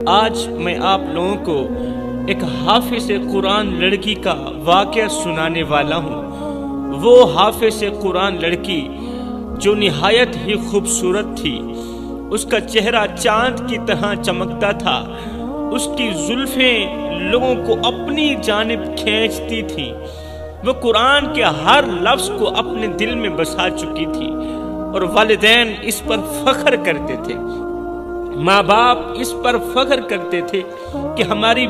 آج میں آپ لوگوں کو ایک حافظ قرآن لڑکی کا واقعہ سنانے والا ہوں۔ وہ حافظ قرآن لڑکی جو نہایت ہی خوبصورت تھی، اس کا چہرہ چاند کی طرح چمکتا تھا، اس کی زلفیں لوگوں کو اپنی جانب کھینچتی تھیں، وہ قرآن کے ہر لفظ کو اپنے دل میں بسا چکی تھی اور والدین اس پر فخر کرتے تھے، ماں باپ اس پر فخر کرتے تھے کہ ہماری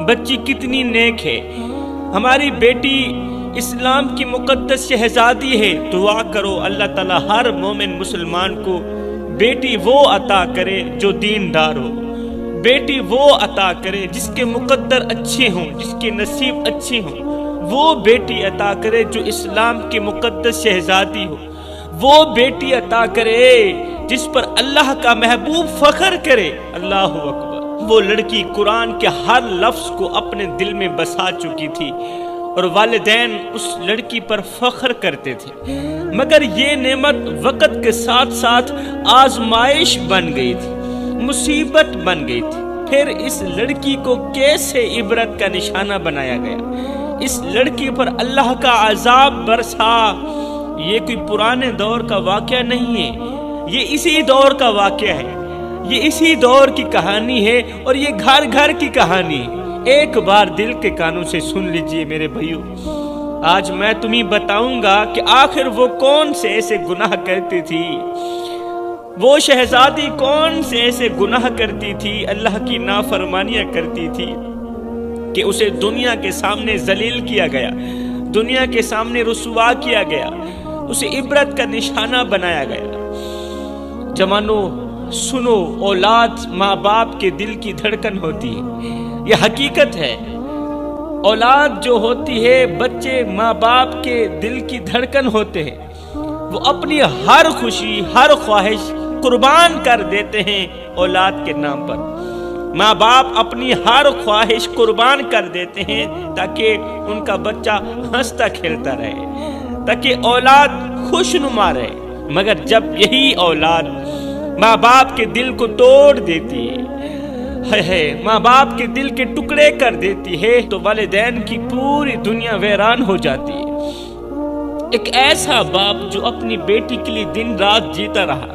بچی کتنی نیک ہے، ہماری بیٹی اسلام کی مقدس شہزادی ہے۔ دعا کرو اللہ تعالیٰ ہر مومن مسلمان کو بیٹی وہ عطا کرے جو دیندار ہو، بیٹی وہ عطا کرے جس کے مقدر اچھے ہوں، جس کے نصیب اچھے ہوں، وہ بیٹی عطا کرے جو اسلام کی مقدس شہزادی ہو، وہ بیٹی عطا کرے جس پر اللہ کا محبوب فخر کرے۔ اللہ اکبر۔ وہ لڑکی قرآن کے ہر لفظ کو اپنے دل میں بسا چکی تھی اور والدین اس لڑکی پر فخر کرتے تھے، مگر یہ نعمت وقت کے ساتھ ساتھ آزمائش بن گئی تھی، مصیبت بن گئی تھی۔ پھر اس لڑکی کو کیسے عبرت کا نشانہ بنایا گیا، اس لڑکی پر اللہ کا عذاب برسا۔ یہ کوئی پرانے دور کا واقعہ نہیں ہے، یہ اسی دور کا واقعہ ہے، یہ اسی دور کی کہانی ہے اور یہ گھر گھر کی کہانی ہے۔ ایک بار دل کے کانوں سے سن لیجئے میرے بھائیو، آج میں تمہیں بتاؤں گا کہ آخر وہ کون سے ایسے گناہ کرتی تھی، وہ شہزادی کون سے ایسے گناہ کرتی تھی، اللہ کی نافرمانیاں کرتی تھی کہ اسے دنیا کے سامنے ذلیل کیا گیا، دنیا کے سامنے رسوا کیا گیا، اسے عبرت کا نشانہ بنایا گیا۔ جوانو سنو، اولاد ماں باپ کے دل کی دھڑکن ہوتی ہے، یہ حقیقت ہے۔ اولاد جو ہوتی ہے، بچے ماں باپ کے دل کی دھڑکن ہوتے ہیں، وہ اپنی ہر خوشی ہر خواہش قربان کر دیتے ہیں اولاد کے نام پر۔ ماں باپ اپنی ہر خواہش قربان کر دیتے ہیں تاکہ ان کا بچہ ہنستا کھیلتا رہے، تاکہ اولاد خوشنما رہے، مگر جب یہی اولاد ماں باپ کے دل کو توڑ دیتی ہے، ماں باپ کے دل کے ٹکڑے کر دیتی ہے، تو والدین کی پوری دنیا ویران ہو جاتی ہے۔ ایک ایسا باپ جو اپنی بیٹی کے لیے دن رات جیتا رہا،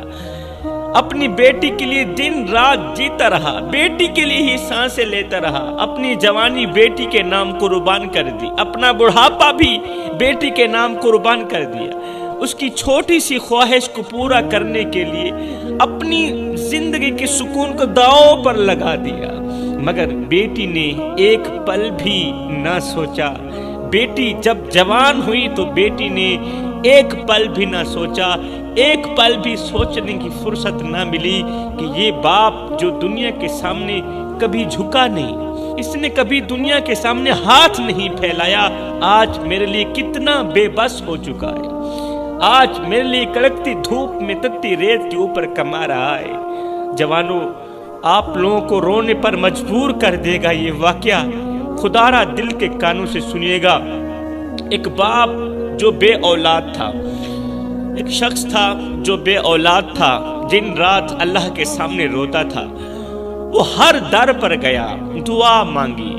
اپنی بیٹی کے لیے دن رات جیتا رہا، بیٹی کے لیے ہی سانسیں لیتا رہا، اپنی جوانی بیٹی کے نام قربان کر دی، اپنا بڑھاپا بھی بیٹی کے نام قربان کر دیا، اس کی چھوٹی سی خواہش کو پورا کرنے کے لیے اپنی زندگی کے سکون کو داؤ پر لگا دیا، مگر بیٹی نے ایک پل بھی نہ سوچا۔ بیٹی جب جوان ہوئی تو بیٹی نے ایک پل بھی نہ سوچا، ایک پل بھی سوچنے کی فرصت نہ ملی کہ یہ باپ جو دنیا کے سامنے کبھی جھکا نہیں، اس نے کبھی دنیا کے سامنے ہاتھ نہیں پھیلایا، آج میرے لیے کتنا بے بس ہو چکا ہے، آج میرے لیے کڑکتی دھوپ میں تتی ریت کے اوپر کما رہا ہے۔ جوانوں، آپ لوگوں کو رونے پر مجبور کر دے گا یہ واقعہ، خدا را دل کے کانوں سے سنیے گا۔ ایک باپ جو بے اولاد تھا، ایک شخص تھا جو بے اولاد تھا، دن رات اللہ کے سامنے روتا تھا، وہ ہر در پر گیا، دعا مانگی،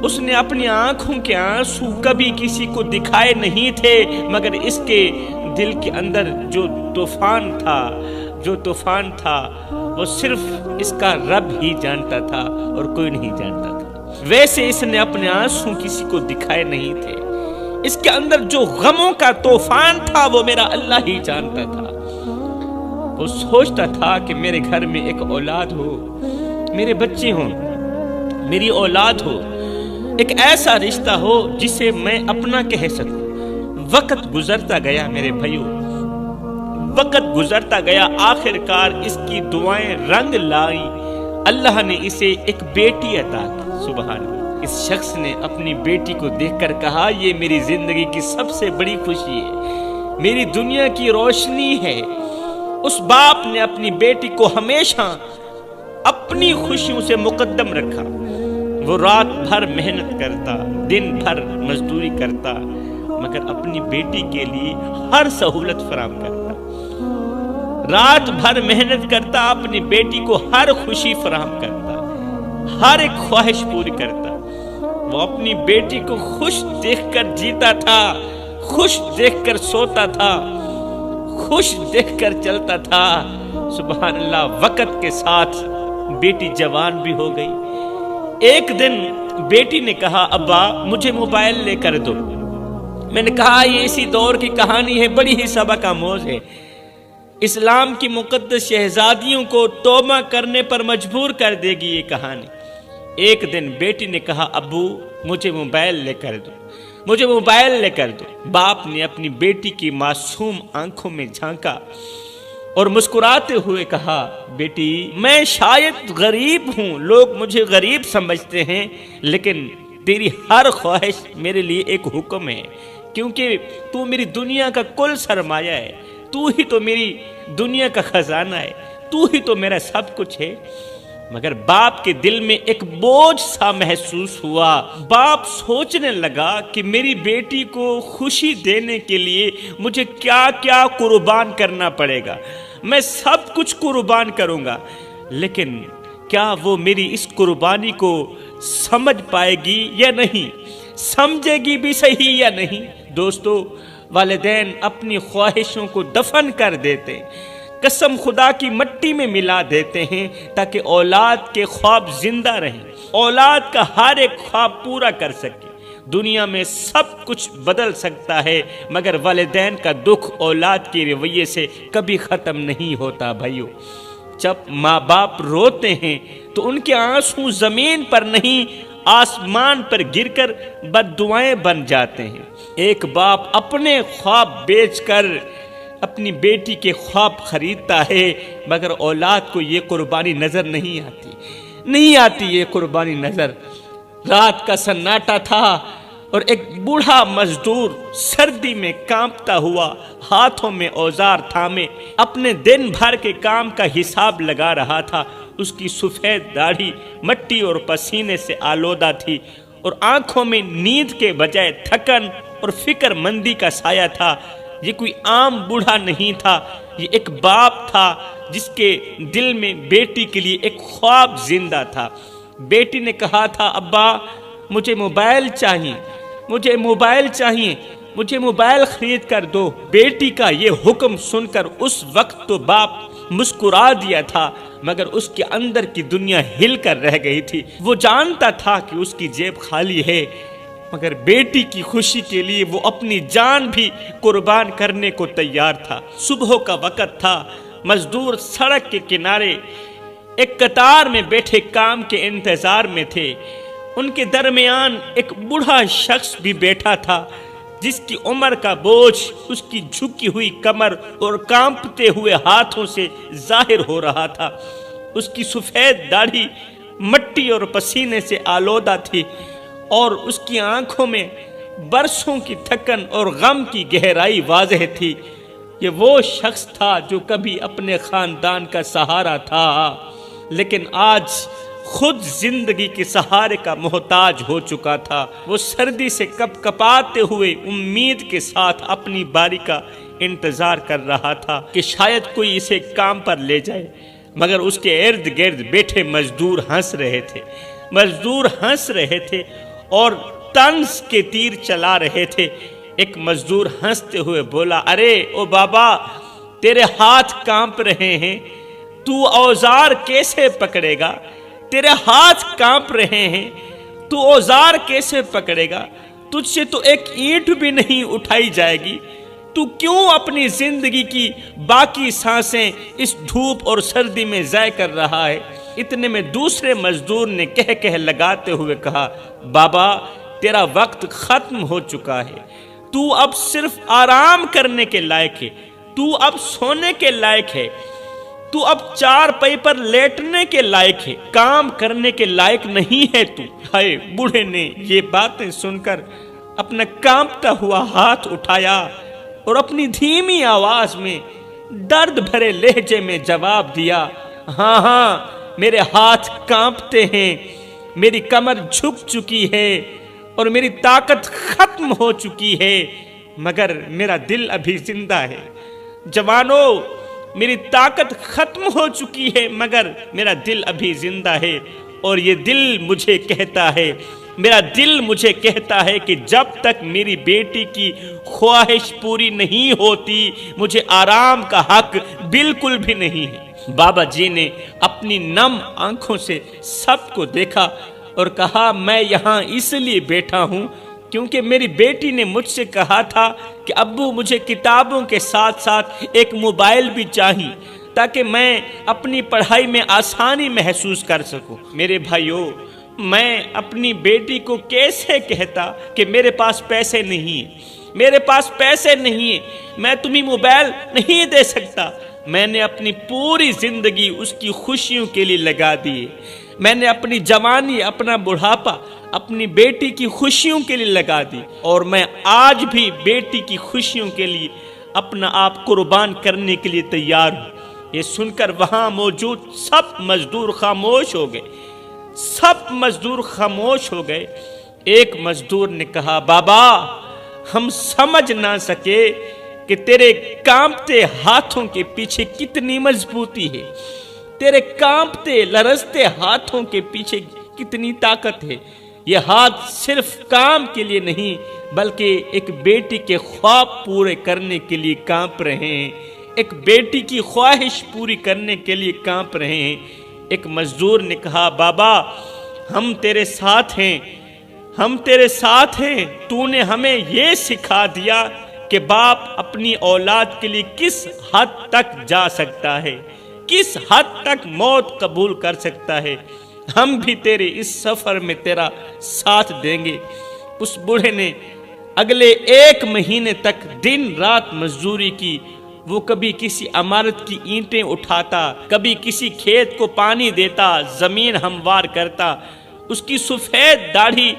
اس نے اپنی آنکھوں کے آنسو کبھی کسی کو دکھائے نہیں تھے، مگر اس کے دل کے اندر جو طوفان تھا وہ صرف اس کا رب ہی جانتا تھا اور کوئی نہیں جانتا تھا۔ ویسے اس نے اپنے آنسو کسی کو دکھائے نہیں تھے، اس کے اندر جو غموں کا طوفان تھا وہ میرا اللہ ہی جانتا تھا۔ وہ سوچتا تھا کہ میرے گھر میں ایک اولاد ہو، میرے بچے ہوں، میری اولاد ہو، ایک ایسا رشتہ ہو جسے میں اپنا کہہ سکوں۔ وقت گزرتا گیا میرے بھائیو، وقت گزرتا گیا، آخر کار اس کی دعائیں رنگ لائی، اللہ نے اسے ایک بیٹی عطا کی۔ سبحان اللہ۔ اس شخص نے اپنی بیٹی کو دیکھ کر کہا، یہ میری زندگی کی سب سے بڑی خوشی ہے، میری دنیا کی روشنی ہے۔ اس باپ نے اپنی بیٹی کو ہمیشہ اپنی خوشیوں سے مقدم رکھا، وہ رات بھر محنت کرتا، دن بھر مزدوری کرتا، مگر اپنی بیٹی کے لیے ہر سہولت فراہم کرتا، رات بھر محنت کرتا، اپنی بیٹی کو ہر خوشی فراہم کرتا، ہر ایک خواہش پوری کرتا، وہ اپنی بیٹی کو خوش دیکھ کر جیتا تھا، خوش دیکھ کر سوتا تھا، خوش دیکھ کر چلتا تھا۔ سبحان اللہ، وقت کے ساتھ بیٹی جوان بھی ہو گئی۔ ایک دن بیٹی نے کہا ابا مجھے موبائل لے کر دو۔ میں نے کہا یہ اسی دور کی کہانی ہے، بڑی ہی سبق آموز ہے، اسلام کی مقدس شہزادیوں کو توبہ کرنے پر مجبور کر دے گی یہ کہانی۔ ایک دن بیٹی نے کہا ابو مجھے موبائل لے کر دو، مجھے موبائل لے کر دو۔ باپ نے اپنی بیٹی کی معصوم آنکھوں میں جھانکا اور مسکراتے ہوئے کہا بیٹی میں شاید غریب ہوں، لوگ مجھے غریب سمجھتے ہیں، لیکن تیری ہر خواہش میرے لیے ایک حکم ہے، کیونکہ تو میری دنیا کا کل سرمایہ ہے، تو ہی تو میری دنیا کا خزانہ ہے، تو ہی تو میرا سب کچھ ہے۔ مگر باپ کے دل میں ایک بوجھ سا محسوس ہوا۔ باپ سوچنے لگا کہ میری بیٹی کو خوشی دینے کے لیے مجھے کیا کیا قربان کرنا پڑے گا، میں سب کچھ قربان کروں گا، لیکن کیا وہ میری اس قربانی کو سمجھ پائے گی یا نہیں، سمجھے گی بھی صحیح یا نہیں۔ دوستو، والدین اپنی خواہشوں کو دفن کر دیتے، قسم خدا کی مٹی میں ملا دیتے ہیں تاکہ اولاد کے خواب زندہ رہیں، اولاد کا ہر ایک خواب پورا کر سکے۔ دنیا میں سب کچھ بدل سکتا ہے، مگر والدین کا دکھ اولاد کے رویے سے کبھی ختم نہیں ہوتا۔ بھائیو، جب ماں باپ روتے ہیں تو ان کے آنسو زمین پر نہیں آسمان پر گر کر بد دعائیں بن جاتے ہیں۔ ایک باپ اپنے خواب بیچ کر اپنی بیٹی کے خواب خریدتا ہے، مگر اولاد کو یہ قربانی نظر نہیں آتی یہ قربانی نظر۔ رات کا سناٹا تھا اور ایک بوڑھا مزدور سردی میں کانپتا ہوا ہاتھوں میں اوزار تھامے اپنے دن بھر کے کام کا حساب لگا رہا تھا۔ اس کی سفید داڑھی مٹی اور پسینے سے آلودہ تھی اور آنکھوں میں نیند کے بجائے تھکن اور فکر مندی کا سایہ تھا۔ یہ کوئی عام بوڑھا نہیں تھا، یہ ایک باپ تھا جس کے دل میں بیٹی کے لیے ایک خواب زندہ تھا۔ بیٹی نے کہا تھا ابا مجھے موبائل چاہیے، مجھے موبائل چاہیے، مجھے موبائل خرید کر دو۔ بیٹی کا یہ حکم سن کر اس وقت تو باپ مسکرا دیا تھا، مگر اس کے اندر کی دنیا ہل کر رہ گئی تھی۔ وہ جانتا تھا کہ اس کی جیب خالی ہے، مگر بیٹی کی خوشی کے لیے وہ اپنی جان بھی قربان کرنے کو تیار تھا۔ صبح کا وقت تھا، مزدور سڑک کے کنارے ایک قطار میں بیٹھے کام کے انتظار میں تھے۔ ان کے درمیان ایک بوڑھا شخص بھی بیٹھا تھا جس کی عمر کا بوجھ اس کی جھکی ہوئی کمر اور کانپتے ہوئے ہاتھوں سے ظاہر ہو رہا تھا۔ اس کی سفید داڑھی مٹی اور پسینے سے آلودہ تھی اور اس کی آنکھوں میں برسوں کی تھکن اور غم کی گہرائی واضح تھی۔ یہ وہ شخص تھا جو کبھی اپنے خاندان کا سہارا تھا، لیکن آج خود زندگی کے سہارے کا محتاج ہو چکا تھا۔ وہ سردی سے کپ کپاتے ہوئے امید کے ساتھ اپنی باری کا انتظار کر رہا تھا کہ شاید کوئی اسے کام پر لے جائے، مگر اس کے ارد گرد بیٹھے مزدور ہنس رہے تھے، مزدور ہنس رہے تھے اور طنز کے تیر چلا رہے تھے۔ ایک مزدور ہنستے ہوئے بولا، ارے او بابا، تیرے ہاتھ کانپ رہے ہیں، تو اوزار کیسے پکڑے گا؟ تیرے ہاتھ کانپ رہے ہیں، تو اوزار کیسے پکڑے گا؟ تجھ سے تو ایک اینٹ بھی نہیں اٹھائی جائے گی، تو کیوں اپنی زندگی کی باقی سانسیں اس دھوپ اور سردی میں ضائع کر رہا ہے؟ اتنے میں دوسرے مزدور نے کہہ لگاتے ہوئے کہا، بابا تیرا وقت ختم ہو چکا ہے، تو اب صرف آرام کرنے کے لائق ہے، تو اب سونے کے لائق ہے، تو اب چار پائی پر لیٹنے کے لائق ہے، کام کرنے کے لائق نہیں ہے تو۔ ہائے، بوڑھے نے یہ باتیں سن کر اپنا کانپتا ہوا ہاتھ اٹھایا اور اپنی دھیمی آواز میں درد بھرے لہجے میں جواب دیا، ہاں میرے ہاتھ کانپتے ہیں، میری کمر جھک چکی ہے اور میری طاقت ختم ہو چکی ہے، مگر میرا دل ابھی زندہ ہے۔ جوانوں، میری طاقت ختم ہو چکی ہے مگر میرا دل ابھی زندہ ہے۔ اور یہ دل مجھے کہتا ہے، میرا دل مجھے کہتا ہے کہ جب تک میری بیٹی کی خواہش پوری نہیں ہوتی مجھے آرام کا حق بالکل بھی نہیں ہے۔ بابا جی نے اپنی نم آنکھوں سے سب کو دیکھا اور کہا، میں یہاں اس لیے بیٹھا ہوں کیونکہ میری بیٹی نے مجھ سے کہا تھا کہ ابو مجھے کتابوں کے ساتھ ساتھ ایک موبائل بھی چاہیے تاکہ میں اپنی پڑھائی میں آسانی محسوس کر سکوں۔ میرے بھائیوں، میں اپنی بیٹی کو کیسے کہتا کہ میرے پاس پیسے نہیں ہیں، میرے پاس پیسے نہیں ہیں، میں تمہیں موبائل نہیں دے سکتا۔ میں نے اپنی پوری زندگی اس کی خوشیوں کے لیے لگا دی، میں نے اپنی جوانی، اپنا بڑھاپا اپنی بیٹی کی خوشیوں کے لیے لگا دی، اور میں آج بھی بیٹی کی خوشیوں کے لیے اپنا آپ قربان کرنے کے لیے تیار ہوں۔ یہ سن کر وہاں موجود سب مزدور خاموش ہو گئے، سب مزدور خاموش ہو گئے۔ ایک مزدور نے کہا، بابا ہم سمجھ نہ سکے کہ تیرے کانپتے ہاتھوں کے پیچھے کتنی مضبوطی ہے، تیرے کانپتے لرزتے ہاتھوں کے پیچھے کتنی طاقت ہے۔ یہ ہاتھ صرف کام کے لیے نہیں بلکہ ایک بیٹی کے خواب پورے کرنے کے لیے کانپ رہے ہیں، ایک بیٹی کی خواہش پوری کرنے کے لیے کانپ رہے ہیں۔ ایک مزدور نے کہا، بابا ہم تیرے ساتھ ہیں، ہم تیرے ساتھ ہیں، تو نے ہمیں یہ سکھا دیا کہ باپ اپنی اولاد کے لیے کس حد تک جا سکتا ہے، کس حد تک موت قبول کر سکتا ہے۔ ہم بھی تیرے اس سفر میں تیرا ساتھ دیں گے۔ اس بوڑھے نے اگلے 1 مہینے تک دن رات مزدوری کی۔ وہ کبھی کسی عمارت کی اینٹیں اٹھاتا، کبھی کسی کھیت کو پانی دیتا، زمین ہموار کرتا۔ اس کی سفید داڑھی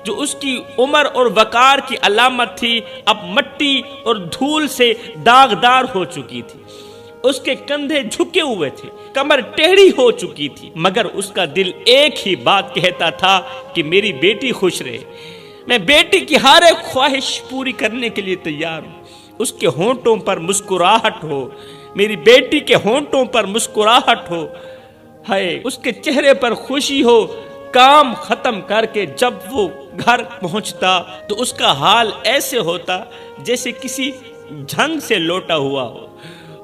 جو اس کی عمر اور وقار کی علامت تھی اب مٹی اور دھول سے داغدار ہو چکی تھی۔ اس کے کندھے جھکے ہوئے تھے، کمر ٹیڑھی ہو چکی تھی، مگر اس کا دل ایک ہی بات کہتا تھا کہ میری بیٹی خوش رہے، میں بیٹی کی ہر ایک خواہش پوری کرنے کے لیے تیار ہوں۔ اس کے ہونٹوں پر مسکراہٹ ہو، میری بیٹی کے ہونٹوں پر مسکراہٹ ہو، ہے اس کے چہرے پر خوشی ہو۔ کام ختم کر کے جب وہ گھر پہنچتا تو اس کا حال ایسے ہوتا جیسے کسی جنگ سے لوٹا ہوا ہو۔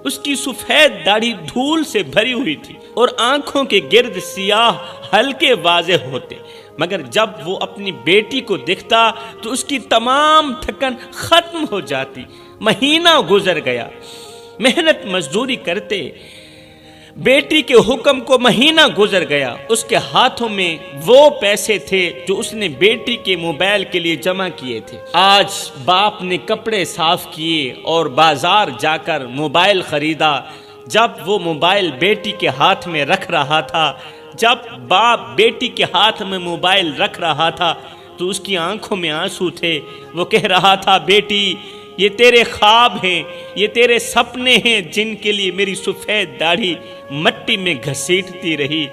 اس کی سفید داڑھی دھول سے بھری ہوئی تھی اور آنکھوں کے گرد سیاہ ہلکے واضح ہوتے، مگر جب وہ اپنی بیٹی کو دیکھتا تو اس کی تمام تھکن ختم ہو جاتی۔ مہینہ گزر گیا، محنت مزدوری کرتے بیٹی کے حکم کو مہینہ گزر گیا۔ اس کے ہاتھوں میں وہ پیسے تھے جو اس نے بیٹی کے موبائل کے لیے جمع کیے تھے۔ آج باپ نے کپڑے صاف کیے اور بازار جا کر موبائل خریدا۔ جب وہ موبائل بیٹی کے ہاتھ میں رکھ رہا تھا، جب باپ بیٹی کے ہاتھ میں موبائل رکھ رہا تھا تو اس کی آنکھوں میں آنسو تھے۔ وہ کہہ رہا تھا، بیٹی یہ تیرے خواب ہیں، یہ تیرے سپنے ہیں جن کے لیے میری سفید داڑھی مٹی میں گھسیٹتی رہی۔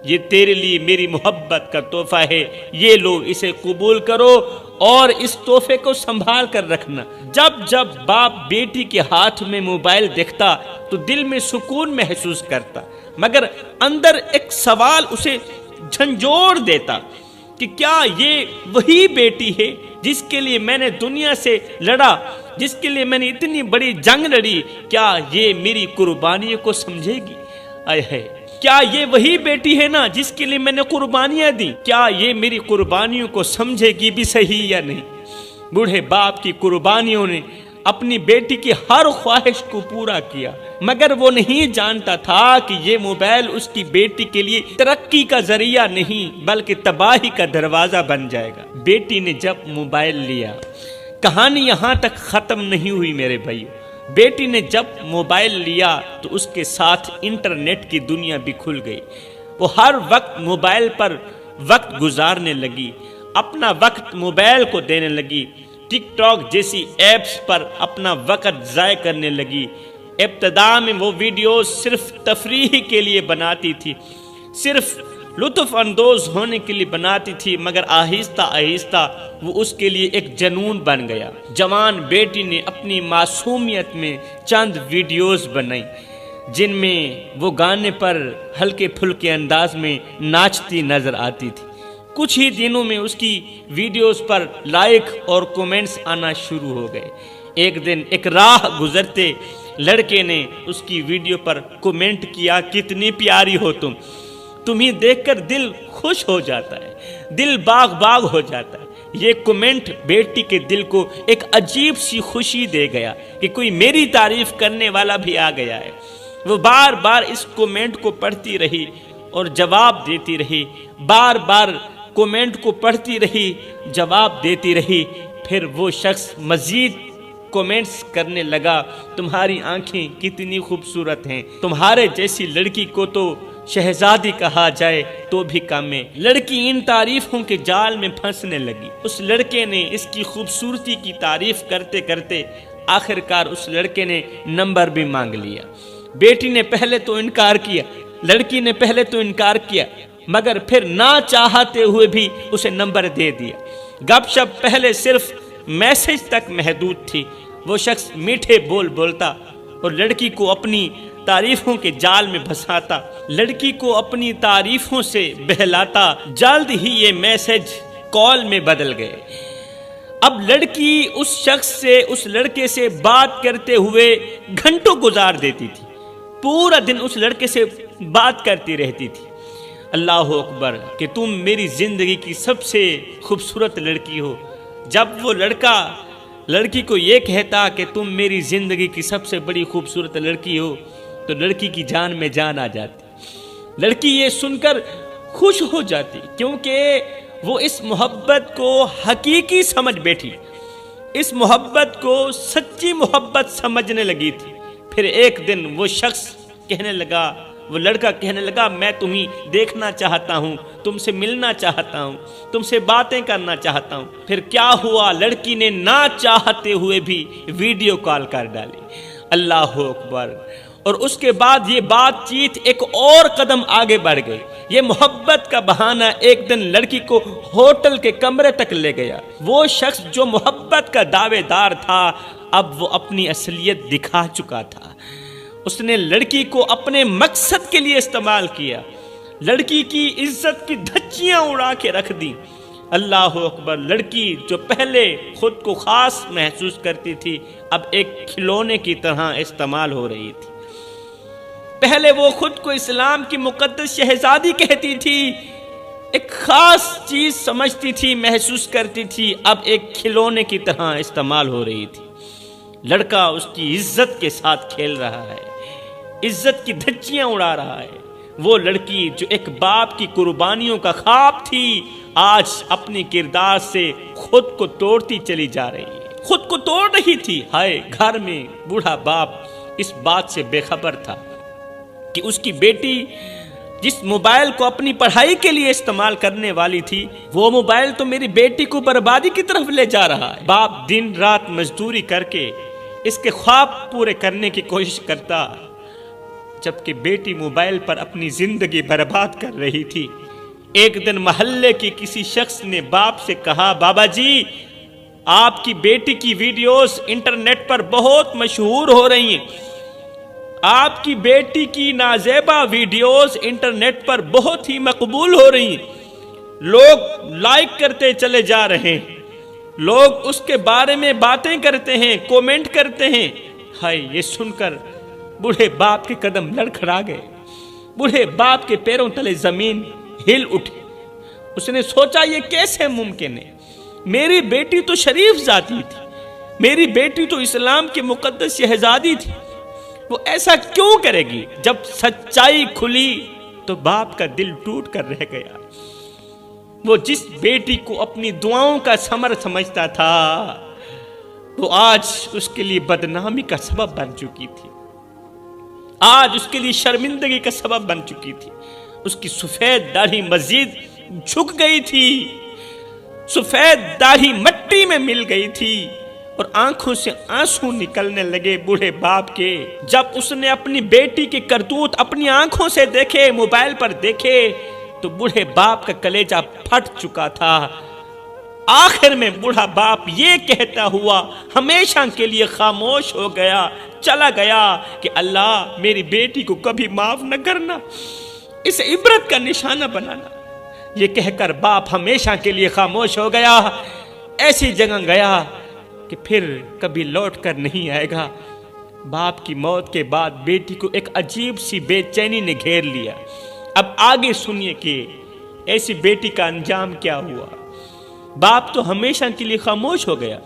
یہ تیرے لیے میری محبت کا تحفہ ہے، یہ لو، اسے قبول کرو اور اس تحفے کو سنبھال کر رکھنا۔ جب جب باپ بیٹی کے ہاتھ میں موبائل دیکھتا تو دل میں سکون محسوس کرتا، مگر اندر ایک سوال اسے جھنجھوڑ دیتا کہ کیا یہ وہی بیٹی ہے جس کے لیے میں نے دنیا سے لڑا، جس کے لیے میں نے اتنی بڑی جنگ لڑی؟ کیا یہ میری قربانیوں کو سمجھے گی؟ آئے ہے، کیا یہ وہی بیٹی ہے نا جس کے لیے میں نے قربانیاں دی؟ کیا یہ میری قربانیوں کو سمجھے گی بھی صحیح یا نہیں؟ بوڑھے باپ کی قربانیوں نے اپنی بیٹی کی ہر خواہش کو پورا کیا، مگر وہ نہیں جانتا تھا کہ یہ موبائل اس کی بیٹی کے لیے ترقی کا ذریعہ نہیں بلکہ تباہی کا دروازہ بن جائے گا۔ بیٹی نے جب موبائل لیا، کہانی یہاں تک ختم نہیں ہوئی میرے بھائیو۔ بیٹی نے جب موبائل لیا تو اس کے ساتھ انٹرنیٹ کی دنیا بھی کھل گئی۔ وہ ہر وقت موبائل پر وقت گزارنے لگی، اپنا وقت موبائل کو دینے لگی، ٹک ٹاک جیسی ایپس پر اپنا وقت ضائع کرنے لگی۔ ابتدا میں وہ ویڈیوز صرف تفریح کے لیے بناتی تھی، صرف لطف اندوز ہونے کے لیے بناتی تھی، مگر آہستہ آہستہ وہ اس کے لیے ایک جنون بن گیا۔ جوان بیٹی نے اپنی معصومیت میں چند ویڈیوز بنائی جن میں وہ گانے پر ہلکے پھلکے انداز میں ناچتی نظر آتی تھی۔ کچھ ہی دنوں میں اس کی ویڈیوز پر لائک اور کومنٹس آنا شروع ہو گئے۔ ایک دن ایک راہ گزرتے لڑکے نے اس کی ویڈیو پر کومنٹ کیا، کتنی پیاری ہو تمہیں دیکھ کر دل خوش ہو جاتا ہے، دل باغ باغ ہو جاتا ہے۔ یہ کومنٹ بیٹی کے دل کو ایک عجیب سی خوشی دے گیا کہ کوئی میری تعریف کرنے والا بھی آ گیا ہے۔ وہ بار بار اس کومنٹ کو پڑھتی رہی اور جواب دیتی رہی، بار بار کومنٹ کو پڑھتی رہی، جواب دیتی رہی۔ پھر وہ شخص مزید کومنٹس کرنے لگا، تمہاری آنکھیں کتنی خوبصورت ہیں، تمہارے جیسی لڑکی کو تو شہزادی کہا جائے تو بھی کم ہے۔ لڑکی ان تعریفوں کے جال میں پھنسنے لگی۔ اس لڑکے نے اس کی خوبصورتی کی تعریف کرتے کرتے آخرکار اس لڑکے نے نمبر بھی مانگ لیا۔ بیٹی نے پہلے تو انکار کیا، لڑکی نے پہلے تو انکار کیا، مگر پھر نہ چاہتے ہوئے بھی اسے نمبر دے دیا۔ گپ شپ پہلے صرف میسج تک محدود تھی۔ وہ شخص میٹھے بول بولتا اور لڑکی کو اپنی تعریفوں کے جال میں پھنساتا، لڑکی کو اپنی تعریفوں سے بہلاتا۔ جلد ہی یہ میسج کال میں بدل گئے۔ اب لڑکی اس شخص سے، اس لڑکے سے بات کرتے ہوئے گھنٹوں گزار دیتی تھی، پورا دن اس لڑکے سے بات کرتی رہتی تھی۔ اللہ اکبر کہ تم میری زندگی کی سب سے خوبصورت لڑکی ہو۔ جب وہ لڑکا لڑکی کو یہ کہتا کہ تم میری زندگی کی سب سے بڑی خوبصورت لڑکی ہو تو لڑکی کی جان میں جان آ جاتی۔ لڑکی یہ سن کر خوش ہو جاتی کیونکہ وہ اس محبت کو حقیقی سمجھ بیٹھی، اس محبت کو سچی محبت سمجھنے لگی تھی۔ پھر ایک دن وہ شخص کہنے لگا، وہ لڑکا کہنے لگا، میں تمہیں دیکھنا چاہتا ہوں، تم سے ملنا چاہتا ہوں، تم سے باتیں کرنا چاہتا ہوں۔ پھر کیا ہوا، لڑکی نے نہ چاہتے ہوئے بھی ویڈیو کال کر ڈالی۔ اللہ اکبر۔ اور اس کے بعد یہ بات چیت ایک اور قدم آگے بڑھ گئی۔ یہ محبت کا بہانہ ایک دن لڑکی کو ہوٹل کے کمرے تک لے گیا۔ وہ شخص جو محبت کا دعوے دار تھا اب وہ اپنی اصلیت دکھا چکا تھا۔ اس نے لڑکی کو اپنے مقصد کے لیے استعمال کیا، لڑکی کی عزت کی دھچیاں اڑا کے رکھ دی۔ اللہ اکبر۔ لڑکی جو پہلے خود کو خاص محسوس کرتی تھی اب ایک کھلونے کی طرح استعمال ہو رہی تھی۔ پہلے وہ خود کو اسلام کی مقدس شہزادی کہتی تھی، ایک خاص چیز سمجھتی تھی، محسوس کرتی تھی، اب ایک کھلونے کی طرح استعمال ہو رہی تھی۔ لڑکا اس کی عزت کے ساتھ کھیل رہا ہے، عزت کی دھچیاں اڑا رہا ہے۔ وہ لڑکی جو ایک باپ کی قربانیوں کا خواب تھی آج اپنی کردار سے خود کو توڑتی چلی جا رہی ہے، خود کو توڑ رہی تھی۔ ہائے، گھر میں بوڑھا باپ اس بات سے بے خبر تھا کہ اس کی بیٹی جس موبائل کو اپنی پڑھائی کے لیے استعمال کرنے والی تھی وہ موبائل تو میری بیٹی کو بربادی کی طرف لے جا رہا ہے۔ باپ دن رات مزدوری کر کے اس کے خواب پورے کرنے کی کوشش کرتا، جبکہ بیٹی موبائل پر اپنی زندگی برباد کر رہی تھی۔ ایک دن محلے کی کسی شخص نے باپ سے کہا، بابا جی آپ کی بیٹی کی ویڈیوز انٹرنیٹ پر بہت مشہور ہو رہی ہیں، آپ کی بیٹی کی نازیبا ویڈیوز انٹرنیٹ پر بہت ہی مقبول ہو رہی ہیں، لوگ لائک کرتے چلے جا رہے ہیں، لوگ اس کے بارے میں باتیں کرتے ہیں، کومنٹ کرتے ہیں۔ ہائے، یہ سن کر بوڑھے باپ کے قدم لڑکھڑا گئے، بوڑھے باپ کے پیروں تلے زمین ہل اٹھی۔ اس نے سوچا یہ کیسے ممکن ہے، میری بیٹی تو شریف ذاتی تھی، میری بیٹی تو اسلام کی مقدس شہزادی تھی، وہ ایسا کیوں کرے گی؟ جب سچائی کھلی تو باپ کا دل ٹوٹ کر رہ گیا۔ وہ جس بیٹی کو اپنی دعاؤں کا ثمر سمجھتا تھا وہ آج اس کے لیے بدنامی کا سبب بن چکی تھی، آج اس کے لیے شرمندگی کا سبب بن چکی تھی۔ اس کی سفید داڑھی مزید جھک گئی تھی، سفید داڑھی مٹی میں مل گئی تھی اور آنکھوں سے آنسو نکلنے لگے بوڑھے باپ کے۔ جب اس نے اپنی بیٹی کے کرتوت اپنی آنکھوں سے دیکھے، موبائل پر دیکھے تو بوڑھے باپ کا کلیجہ پھٹ چکا تھا۔ آخر میں بوڑھا باپ یہ کہتا ہوا ہمیشہ کے لیے خاموش ہو گیا، چلا گیا کہ اللہ میری بیٹی کو کبھی معاف نہ کرنا، اسے عبرت کا نشانہ بنانا۔ یہ کہہ کر باپ ہمیشہ کے لیے خاموش ہو گیا، ایسی جگہ گیا کہ پھر کبھی لوٹ کر نہیں آئے گا۔ باپ کی موت کے بعد بیٹی کو ایک عجیب سی بے چینی نے گھیر لیا۔ اب آگے سنیے کہ ایسی بیٹی کا انجام کیا ہوا۔ باپ تو ہمیشہ کے لیے خاموش ہو گیا،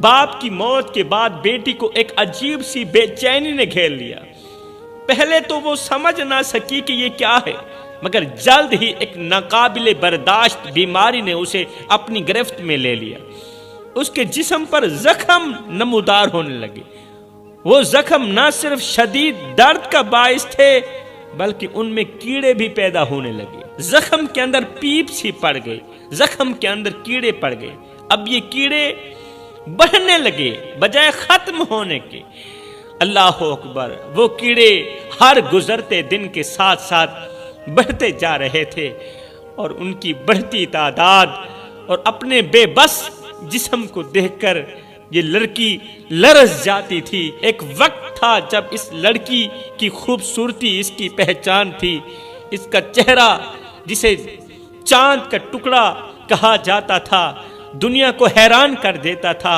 باپ کی موت کے بعد بیٹی کو ایک عجیب سی بے چینی نے گھیر لیا۔ پہلے تو وہ سمجھ نہ سکی کہ یہ کیا ہے، مگر جلد ہی ایک ناقابل برداشت بیماری نے اسے اپنی گرفت میں لے لیا۔ اس کے جسم پر زخم نمودار ہونے لگے۔ وہ زخم نہ صرف شدید درد کا باعث تھے بلکہ ان میں کیڑے بھی پیدا ہونے لگے۔ زخم کے اندر پیپ سی پڑ گئی، زخم کے اندر کیڑے پڑ گئے۔ اب یہ کیڑے بڑھنے لگے بجائے ختم ہونے کے۔ اللہ اکبر، وہ کیڑے ہر گزرتے دن کے ساتھ ساتھ بڑھتے جا رہے تھے، اور ان کی بڑھتی تعداد اور اپنے بے بس جسم کو دیکھ کر یہ لڑکی لرز جاتی تھی۔ ایک وقت تھا جب اس لڑکی کی خوبصورتی اس کی پہچان تھی، اس کا چہرہ جسے چاند کا ٹکڑا کہا جاتا تھا دنیا کو حیران کر دیتا تھا۔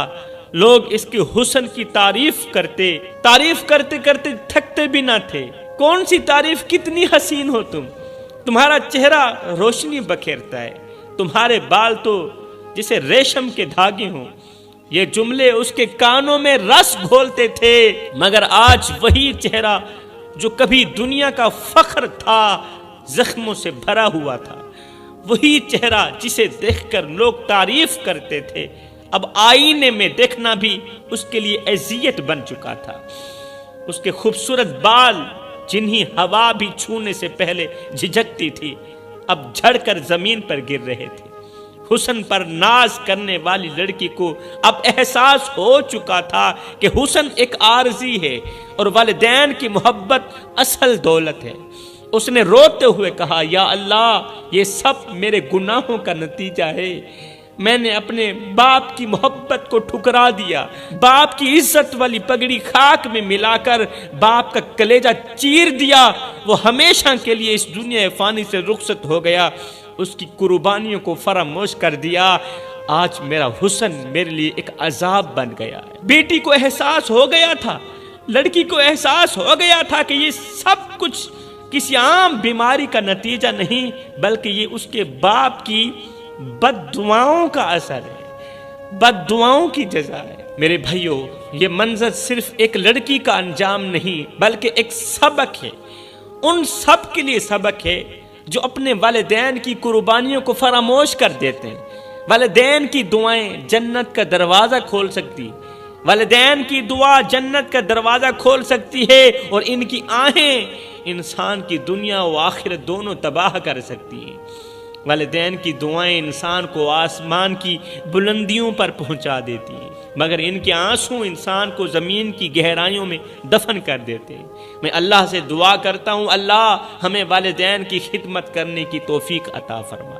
لوگ اس کے حسن کی تعریف کرتے تھکتے بھی نہ تھے۔ کون سی تعریف، کتنی حسین ہو تمہارا چہرہ روشنی بکھیرتا ہے، تمہارے بال تو جسے ریشم کے دھاگے ہوں۔ یہ جملے اس کے کانوں میں رس گھولتے تھے، مگر آج وہی چہرہ جو کبھی دنیا کا فخر تھا زخموں سے بھرا ہوا تھا، وہی چہرہ جسے دیکھ کر لوگ تعریف کرتے تھے، اب آئینے میں دیکھنا بھی اس کے لیے اذیت بن چکا تھا۔ اس کے خوبصورت بال جنہیں ہوا بھی چھونے سے پہلے جھجکتی تھی، اب جھڑ کر زمین پر گر رہے تھے۔ حسن پر ناز کرنے والی لڑکی کو اب احساس ہو چکا تھا کہ حسن ایک عارضی ہے اور والدین کی محبت اصل دولت ہے۔ اس نے روتے ہوئے کہا، یا اللہ، یہ سب میرے گناہوں کا نتیجہ ہے۔ میں نے اپنے باپ کی محبت کو ٹھکرا دیا، باپ کی عزت والی پگڑی خاک میں ملا کر باپ کا کلیجہ چیر دیا۔ وہ ہمیشہ کے لیے اس دنیا فانی سے رخصت ہو گیا، اس کی قربانیوں کو فراموش کر دیا۔ آج میرا حسن میرے لیے ایک عذاب بن گیا ہے۔ بیٹی کو احساس ہو گیا تھا، لڑکی کو احساس ہو گیا تھا کہ یہ سب کچھ کسی عام بیماری کا نتیجہ نہیں بلکہ یہ اس کے باپ کی بد دعاؤں کا اثر ہے، بد دعاؤں کی جزا ہے۔ میرے بھائیوں، یہ منظر صرف ایک لڑکی کا انجام نہیں بلکہ ایک سبق ہے، ان سب کے لیے سبق ہے جو اپنے والدین کی قربانیوں کو فراموش کر دیتے ہیں۔ والدین کی دعائیں جنت کا دروازہ کھول سکتی، والدین کی دعا جنت کا دروازہ کھول سکتی ہے، اور ان کی آہیں انسان کی دنیا و آخرت دونوں تباہ کر سکتی ہیں۔ والدین کی دعائیں انسان کو آسمان کی بلندیوں پر پہنچا دیتی ہیں، مگر ان کے آنسو انسان کو زمین کی گہرائیوں میں دفن کر دیتے ہیں۔ میں اللہ سے دعا کرتا ہوں، اللہ ہمیں والدین کی خدمت کرنے کی توفیق عطا فرما۔